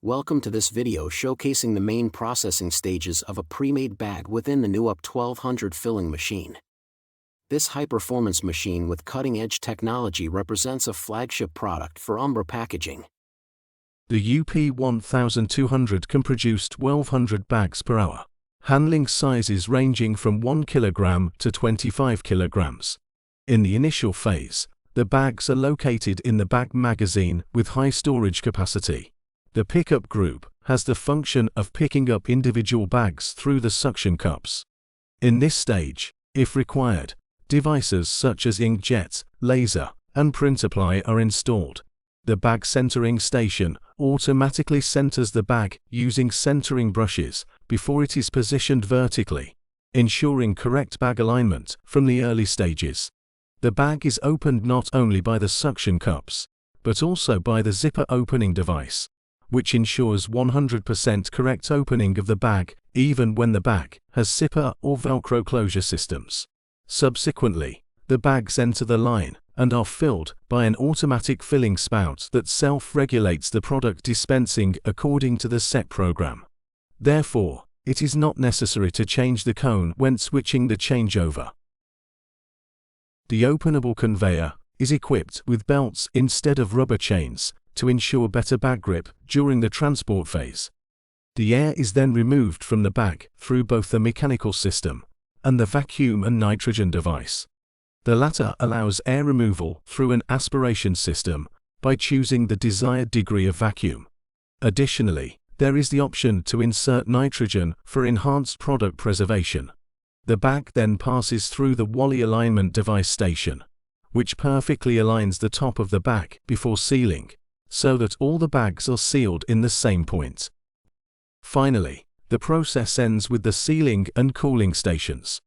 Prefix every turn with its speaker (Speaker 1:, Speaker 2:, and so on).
Speaker 1: Welcome to this video showcasing the main processing stages of a pre-made bag within the new UP1200 filling machine. This high-performance machine with cutting-edge technology represents a flagship product for Umbra packaging.
Speaker 2: The UP1200 can produce 1200 bags per hour, handling sizes ranging from 1 kg to 25 kg. In the initial phase, the bags are located in the bag magazine with high storage capacity. The pickup group has the function of picking up individual bags through the suction cups. In this stage, if required, devices such as inkjet, laser, and print apply are installed. The bag centering station automatically centers the bag using centering brushes before it is positioned vertically, ensuring correct bag alignment from the early stages. The bag is opened not only by the suction cups, but also by the zipper opening device, which ensures 100% correct opening of the bag, even when the bag has zipper or Velcro closure systems. Subsequently, the bags enter the line and are filled by an automatic filling spout that self-regulates the product dispensing according to the set program. Therefore, it is not necessary to change the cone when switching the changeover. The openable conveyor is equipped with belts instead of rubber chains to ensure better bag grip during the transport phase. The air is then removed from the bag through both the mechanical system and the vacuum and nitrogen device. The latter allows air removal through an aspiration system by choosing the desired degree of vacuum. Additionally, there is the option to insert nitrogen for enhanced product preservation. The bag then passes through the Wally Alignment Device station, which perfectly aligns the top of the bag before sealing, so that all the bags are sealed in the same point. Finally, the process ends with the sealing and cooling stations.